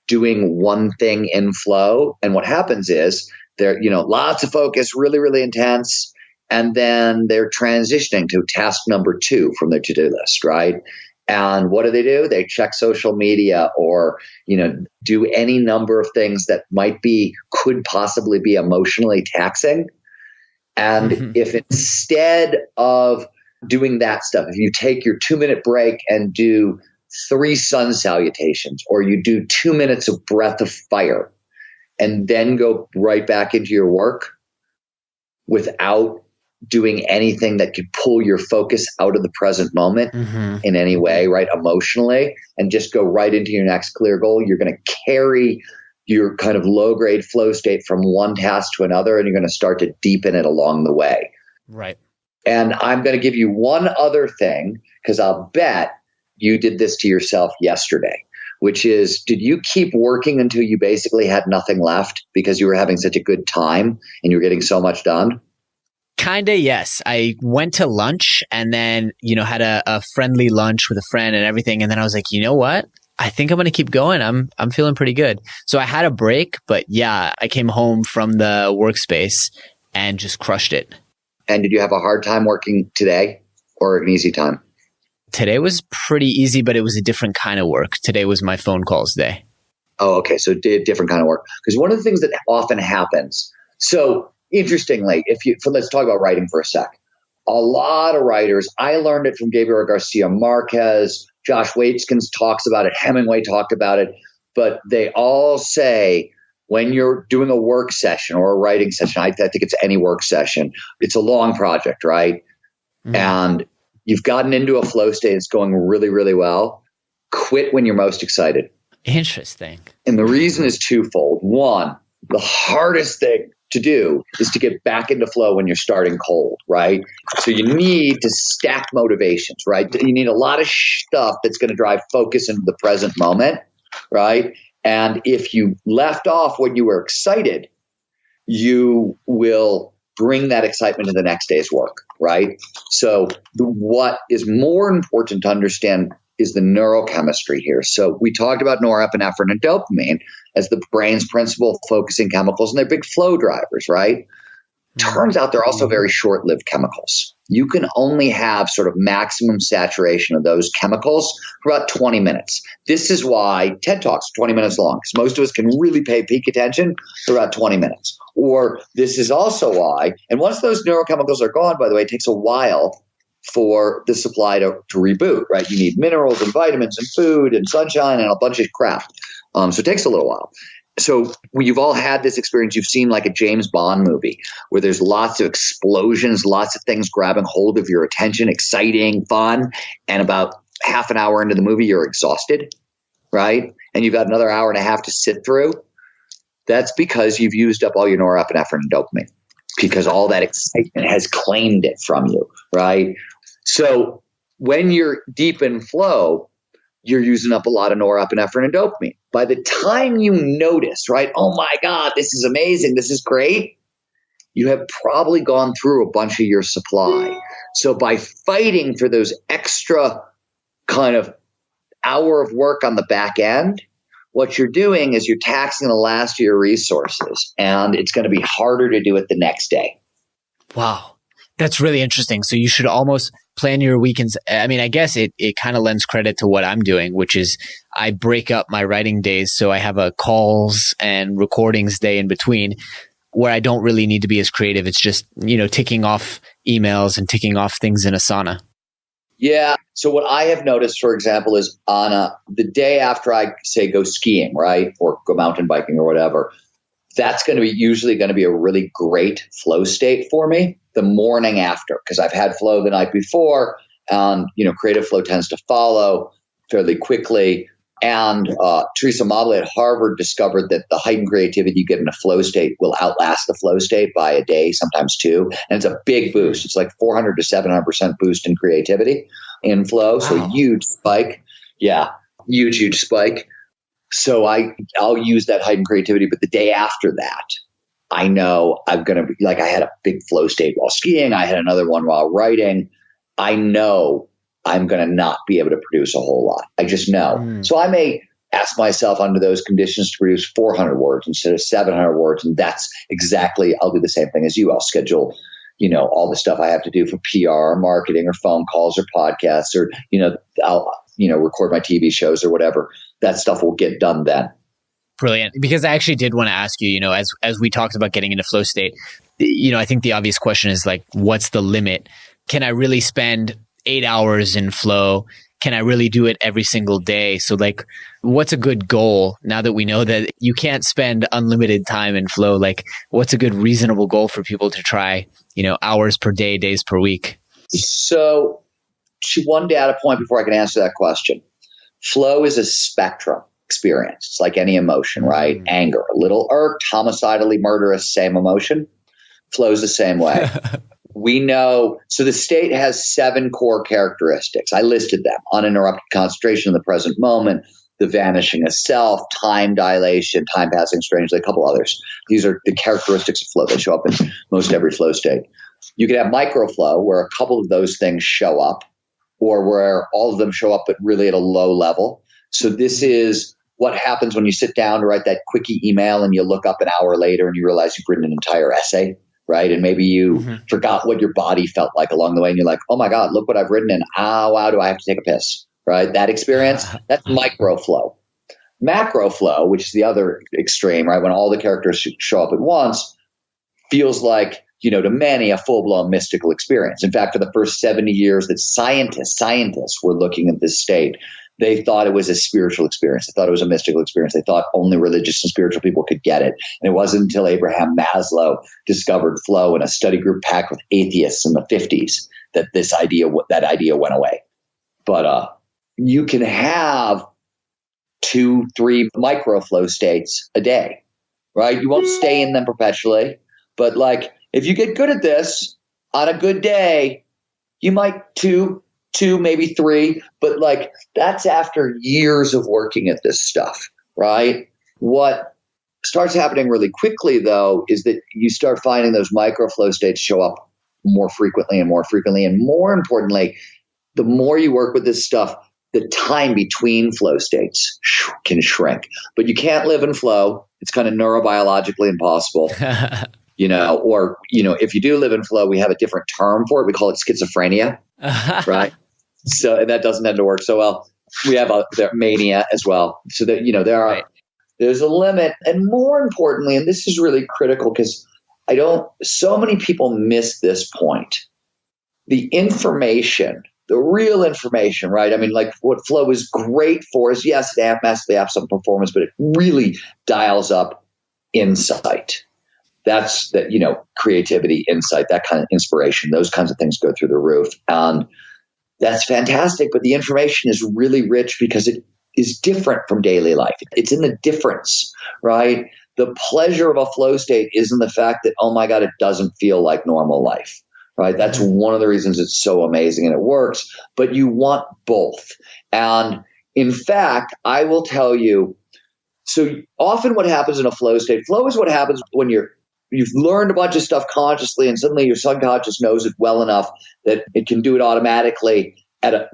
doing one thing in flow. And what happens is they're, lots of focus, really, really intense. And then they're transitioning to task number 2 from their to-do list, right? And what do? They check social media or, do any number of things that could possibly be emotionally taxing. And if instead of doing that stuff, if you take your 2-minute break and do 3 sun salutations, or you do 2 minutes of breath of fire and then go right back into your work without doing anything that could pull your focus out of the present moment in any way, right? Emotionally, and just go right into your next clear goal, you're going to carry your kind of low grade flow state from one task to another, and you're going to start to deepen it along the way. Right. And I'm going to give you one other thing, because I'll bet you did this to yourself yesterday, which is, did you keep working until you basically had nothing left because you were having such a good time and you were getting so much done? Kinda, yes. I went to lunch and then, had a friendly lunch with a friend and everything. And then I was like, you know what? I think I'm going to keep going. I'm feeling pretty good. So I had a break, but yeah, I came home from the workspace and just crushed it. And did you have a hard time working today or an easy time? Today was pretty easy, but it was a different kind of work. Today was my phone calls day. Oh, okay. So different kind of work. Because one of the things that often happens, so interestingly, let's talk about writing for a sec. A lot of writers, I learned it from Gabriel Garcia Marquez, Josh Waitzkins talks about it, Hemingway talked about it, but they all say when you're doing a work session or a writing session, I think it's any work session, it's a long project, right? And you've gotten into a flow state, it's going really, really well. Quit when you're most excited. Interesting. And the reason is twofold. One, the hardest thing to do is to get back into flow when you're starting cold, right? So you need to stack motivations, right? You need a lot of stuff that's going to drive focus into the present moment, right? And if you left off when you were excited, you will bring that excitement to the next day's work, right? So what is more important to understand is the neurochemistry here. So we talked about norepinephrine and dopamine as the brain's principal focusing chemicals, and they're big flow drivers, right? Turns out they're also very short-lived chemicals. You can only have sort of maximum saturation of those chemicals for about 20 minutes. This is why TED Talks are 20 minutes long, because most of us can really pay peak attention for about 20 minutes. Or this is also why, and once those neurochemicals are gone, by the way, it takes a while for the supply to reboot, right? You need minerals and vitamins and food and sunshine and a bunch of crap. So it takes a little while. So you've all had this experience. You've seen like a James Bond movie where there's lots of explosions, lots of things grabbing hold of your attention, exciting, fun. And about half an hour into the movie, you're exhausted, right? And you've got another hour and a half to sit through. That's because you've used up all your norepinephrine and dopamine, because all that excitement has claimed it from you, right? So when you're deep in flow, you're using up a lot of norepinephrine and dopamine. By the time you notice, right, oh my God, this is amazing, this is great, you have probably gone through a bunch of your supply. So by fighting for those extra kind of hour of work on the back end, what you're doing is you're taxing the last of your resources, and it's going to be harder to do it the next day. Wow. That's really interesting. So you should almost plan your weekends. I mean, I guess it kind of lends credit to what I'm doing, which is I break up my writing days. So I have a calls and recordings day in between where I don't really need to be as creative. It's just, ticking off emails and ticking off things in Asana. Yeah. So what I have noticed, for example, is on the day after I say go skiing, right, or go mountain biking or whatever, that's going to be usually going to be a really great flow state for me the morning after, because I've had flow the night before, and creative flow tends to follow fairly quickly. And Teresa Mobley at Harvard discovered that the heightened creativity you get in a flow state will outlast the flow state by a day, sometimes two. And it's a big boost. It's like 400 to 700% boost in creativity in flow. Wow. So huge spike. Yeah, huge spike. So I'll use that heightened creativity. But the day after that, I know I'm going to be like, I had a big flow state while skiing. I had another one while writing. I know I'm going to not be able to produce a whole lot. I just know. So I may ask myself under those conditions to produce 400 words instead of 700 words. And that's exactly, I'll do the same thing as you. I'll schedule, all the stuff I have to do for PR or marketing or phone calls or podcasts or, I'll, record my TV shows or whatever. That stuff will get done then. Brilliant. Because I actually did want to ask you, as we talked about getting into flow state, I think the obvious question is like, what's the limit? Can I really spend 8 hours in flow? Can I really do it every single day? So like, what's a good goal now that we know that you can't spend unlimited time in flow? Like, what's a good reasonable goal for people to try, hours per day, days per week? So one data point before I can answer that question. Flow is a spectrum experience. It's like any emotion, right? Anger, a little irked, homicidally murderous, same emotion. Flow's the same way. We know, so the state has 7 core characteristics. I listed them: uninterrupted concentration in the present moment, the vanishing of self, time dilation, time passing strangely, a couple others. These are the characteristics of flow. They show up in most every flow state. You can have microflow where a couple of those things show up, or where all of them show up but really at a low level. So this is what happens when you sit down to write that quickie email and you look up an hour later and you realize you've written an entire essay. Right. And maybe you forgot what your body felt like along the way. And you're like, oh my God, look what I've written. And wow, do I have to take a piss? Right. That experience, that's microflow. Macroflow, which is the other extreme, right? When all the characters show up at once, feels like, to many, a full-blown mystical experience. In fact, for the first 70 years that scientists were looking at this state, they thought it was a spiritual experience. They thought it was a mystical experience. They thought only religious and spiritual people could get it. And it wasn't until Abraham Maslow discovered flow in a study group packed with atheists in the 50s that that idea went away. But you can have 2-3 microflow states a day, right? You won't stay in them perpetually, but like if you get good at this on a good day, you might two, maybe 3, but like that's after years of working at this stuff, right? What starts happening really quickly though is that you start finding those microflow states show up more frequently and more frequently. And more importantly, the more you work with this stuff, the time between flow states can shrink. But you can't live in flow. It's kind of neurobiologically impossible. If you do live in flow, we have a different term for it. We call it schizophrenia, right? So, and that doesn't tend to work so well. We have mania as well. So that, there's a limit. And more importantly, and this is really critical because so many people miss this point. The information the real information, right? I mean, like what Flow is great for is, yes, it massively amps up performance, but it really dials up insight. That's that, creativity, insight, that kind of inspiration, those kinds of things go through the roof. And that's fantastic. But the information is really rich because it is different from daily life. It's in the difference, right? The pleasure of a flow state isn't the fact that, oh my God, it doesn't feel like normal life, right? That's one of the reasons it's so amazing and it works. But you want both. And in fact, I will tell you, so often what happens in a flow state, flow is what happens when you've learned a bunch of stuff consciously and suddenly your subconscious knows it well enough that it can do it automatically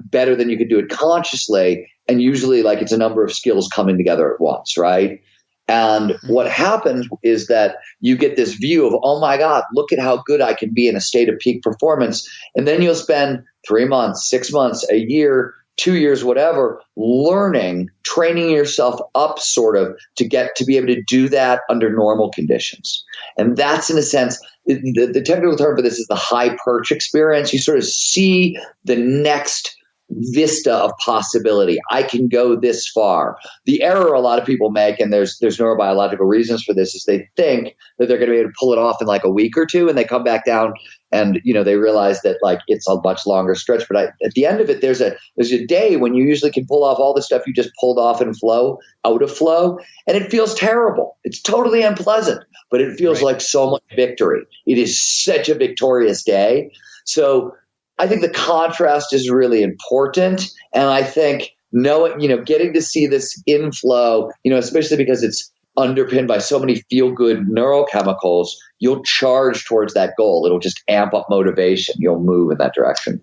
better than you could do it consciously. And usually like it's a number of skills coming together at once, right? And what happens is that you get this view of, oh my God, look at how good I can be in a state of peak performance. And then you'll spend 3 months, 6 months, a year, 2 years, whatever, learning, training yourself up sort of to get to be able to do that under normal conditions. And that's, in a sense, the technical term for this is the high perch experience. You sort of see the next vista of possibility. I can go this far. The error a lot of people make, and there's neurobiological reasons for this, is they think that they're going to be able to pull it off in like a week or two, and they come back down and they realize that like it's a much longer stretch. But at the end of it, there's a day when you usually can pull off all the stuff you just pulled off in flow, out of flow, and it feels terrible. It's totally unpleasant, but it feels like so much victory. It is such a victorious day. So I think the contrast is really important. And I think getting to see this in flow, especially because it's underpinned by so many feel-good neurochemicals, you'll charge towards that goal. It'll just amp up motivation. You'll move in that direction.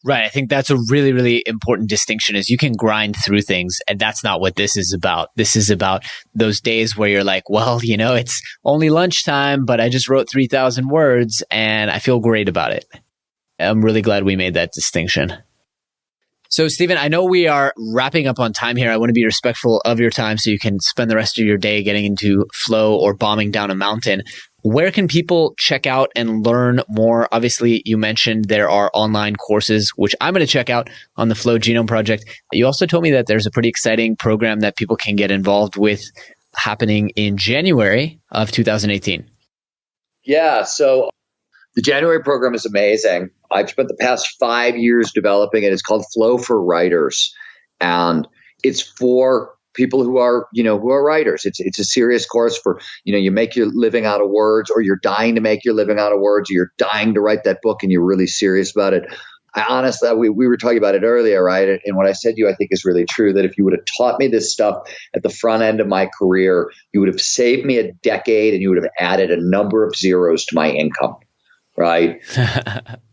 Right. I think that's a really, really important distinction is you can grind through things. And that's not what this is about. This is about those days where you're like, well, it's only lunchtime, but I just wrote 3,000 words and I feel great about it. I'm really glad we made that distinction. So, Steven, I know we are wrapping up on time here. I want to be respectful of your time so you can spend the rest of your day getting into flow or bombing down a mountain. Where can people check out and learn more? Obviously, you mentioned there are online courses, which I'm going to check out on the Flow Genome Project. You also told me that there's a pretty exciting program that people can get involved with happening in January of 2018. Yeah, so the January program is amazing. I've spent the past 5 years developing it. It's called Flow for Writers. And it's for people who are writers. It's a serious course for, you make your living out of words, or you're dying to make your living out of words, or you're dying to write that book and you're really serious about it. I honestly, we were talking about it earlier, right? And what I said to you, I think is really true, that if you would have taught me this stuff at the front end of my career, you would have saved me a decade and you would have added a number of zeros to my income. Right.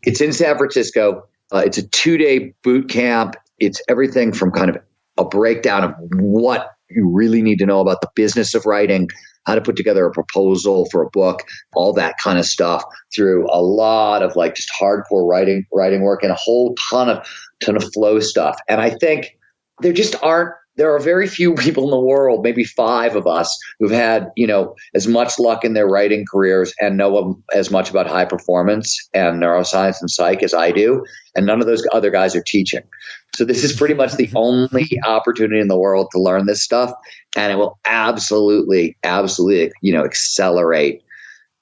It's in San Francisco. It's a 2-day boot camp. It's everything from kind of a breakdown of what you really need to know about the business of writing, how to put together a proposal for a book, all that kind of stuff, through a lot of like just hardcore writing work and a whole ton of flow stuff. And I think there are very few people in the world, maybe 5 of us, who've had, as much luck in their writing careers and know as much about high performance and neuroscience and psych as I do. And none of those other guys are teaching. So this is pretty much the only opportunity in the world to learn this stuff. And it will absolutely, accelerate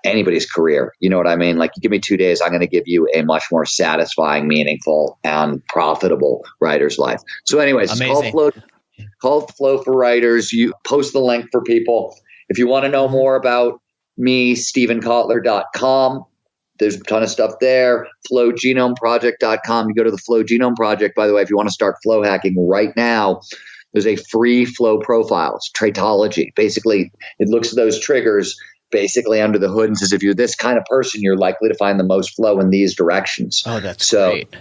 anybody's career. You know what I mean? Like, you give me 2 days, I'm going to give you a much more satisfying, meaningful, and profitable writer's life. So anyways, amazing. It's called Flow for Writers. You post the link for people. If you want to know more about me, StevenKotler.com. There's a ton of stuff there. FlowGenomeProject.com. You go to the Flow Genome Project, by the way, if you want to start flow hacking right now. There's a free flow profile. It's traitology. Basically, it looks at those triggers basically under the hood and says, if you're this kind of person, you're likely to find the most flow in these directions. Oh, that's great.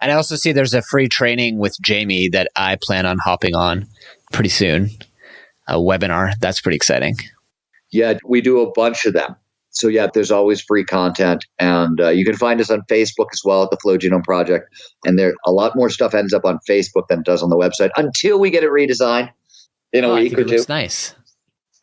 And I also see there's a free training with Jamie that I plan on hopping on pretty soon. A webinar. That's pretty exciting. Yeah, we do a bunch of them. So yeah, there's always free content. And you can find us on Facebook as well at the Flow Genome Project. And there a lot more stuff ends up on Facebook than it does on the website until we get it redesigned in a week or two. It looks nice.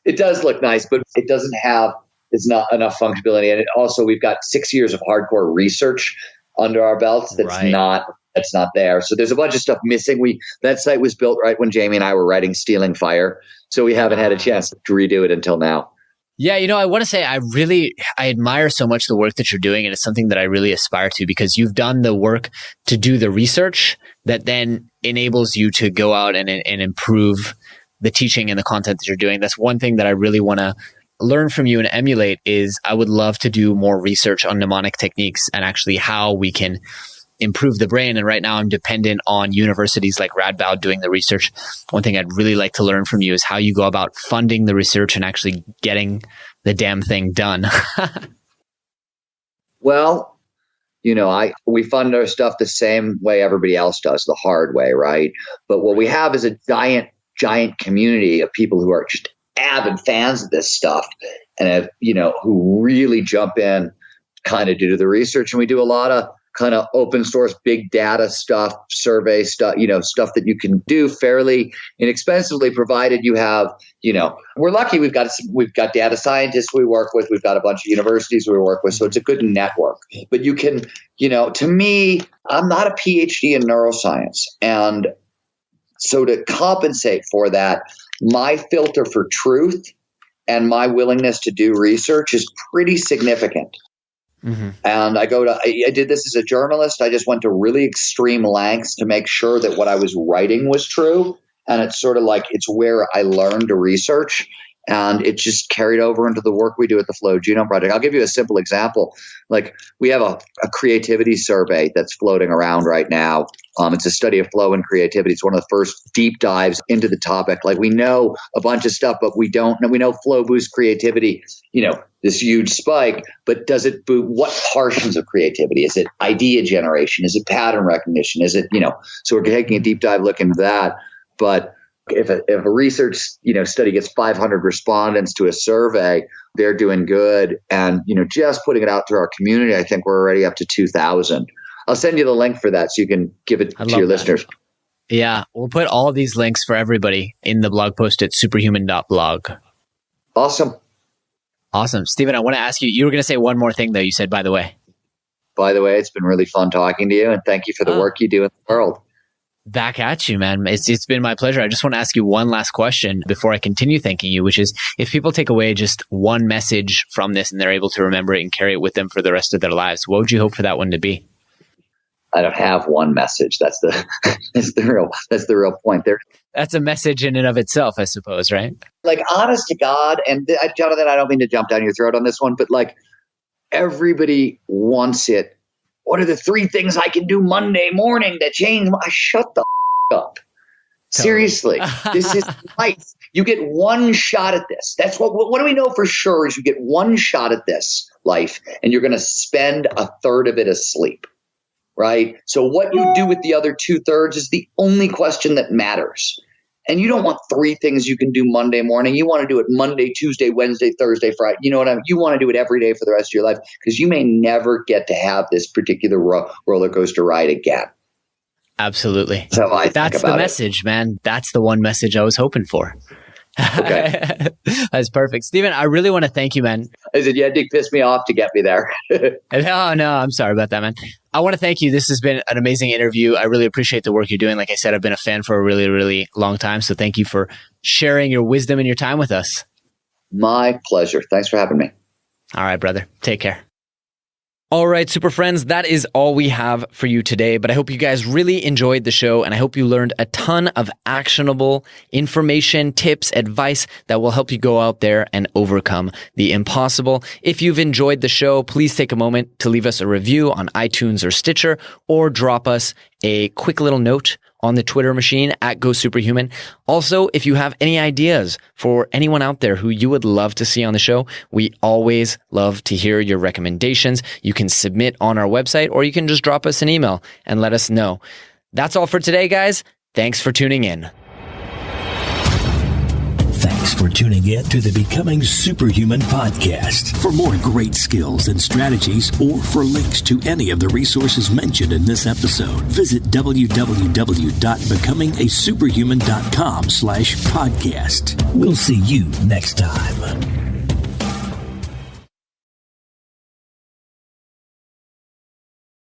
It does look nice, but it doesn't have, it's not enough functionality. And it also, we've got 6 years of hardcore research under our belts that's not that's not there. So there's a bunch of stuff missing. That site was built right when Jamie and I were writing Stealing Fire. So we haven't had a chance to redo it until now. Yeah, I want to say I admire so much the work that you're doing, and it's something that I really aspire to, because you've done the work to do the research that then enables you to go out and improve the teaching and the content that you're doing. That's one thing that I really want to learn from you and emulate. Is I would love to do more research on mnemonic techniques and actually how we can improve the brain. And right now I'm dependent on universities like Radboud doing the research. One thing I'd really like to learn from you is how you go about funding the research and actually getting the damn thing done. Well, we fund our stuff the same way everybody else does, the hard way, right? But what we have is a giant community of people who are just avid fans of this stuff and have, who really jump in kind of due to the research. And we do a lot of kind of open source, big data stuff, survey stuff, stuff that you can do fairly inexpensively, provided you have, we're lucky. We've got data scientists we work with. We've got a bunch of universities we work with. So it's a good network, but you can, to me, I'm not a PhD in neuroscience. And so to compensate for that, my filter for truth and my willingness to do research is pretty significant. Mm-hmm. And I did this as a journalist. I just went to really extreme lengths to make sure that what I was writing was true. And it's sort of like, it's where I learned to research. And it just carried over into the work we do at the Flow Genome Project. I'll give you a simple example. Like, we have a creativity survey that's floating around right now. It's a study of flow and creativity. It's one of the first deep dives into the topic. Like, we know a bunch of stuff, but we don't know. We know flow boosts creativity, this huge spike, but does it boot what portions of creativity? Is it idea generation? Is it pattern recognition? Is it, so we're taking a deep dive look into that. But if a research, study gets 500 respondents to a survey, they're doing good. And, just putting it out to our community, I think we're already up to 2,000. I'll send you the link for that so you can give it to your listeners. Yeah, we'll put all of these links for everybody in the blog post at superhuman.blog. Awesome. Steven, I want to ask you, you were going to say one more thing though. You said, by the way, it's been really fun talking to you, and thank you for the work you do in the world. Back at you, man. It's been my pleasure. I just want to ask you one last question before I continue thanking you, which is, if people take away just one message from this and they're able to remember it and carry it with them for the rest of their lives, what would you hope for that one to be? I don't have one message. That's the real point there. That's a message in and of itself, I suppose, right? Like, honest to God, and Jonathan, I don't mean to jump down your throat on this one, but like, everybody wants it. What are the 3 things I can do Monday morning that change? Shut the up. Seriously, this is life. You get one shot at this. That's what do we know for sure is you get one shot at this life, and you're going to spend a third of it asleep, right? So what you do with the other 2/3 is the only question that matters. And you don't want 3 things you can do Monday morning. You want to do it Monday, Tuesday, Wednesday, Thursday, Friday. You know what I mean? You want to do it every day for the rest of your life, because you may never get to have this particular roller coaster ride again. Absolutely. So that's the message, man. That's the one message I was hoping for. Okay. That's perfect. Steven, I really want to thank you, man. I said, you had to piss me off to get me there. No, I'm sorry about that, man. I want to thank you. This has been an amazing interview. I really appreciate the work you're doing. Like I said, I've been a fan for a really, really long time. So thank you for sharing your wisdom and your time with us. My pleasure. Thanks for having me. All right, brother. Take care. All right, super friends, that is all we have for you today, but I hope you guys really enjoyed the show, and I hope you learned a ton of actionable information, tips, advice that will help you go out there and overcome the impossible. If you've enjoyed the show, please take a moment to leave us a review on iTunes or Stitcher, or drop us a quick little note on the Twitter machine at GoSuperhuman. Also, if you have any ideas for anyone out there who you would love to see on the show, we always love to hear your recommendations. You can submit on our website, or you can just drop us an email and let us know. That's all for today, guys. Thanks for tuning in. Thanks for tuning in to the Becoming Superhuman podcast. For more great skills and strategies, or for links to any of the resources mentioned in this episode, visit www.becomingasuperhuman.com/podcast. We'll see you next time.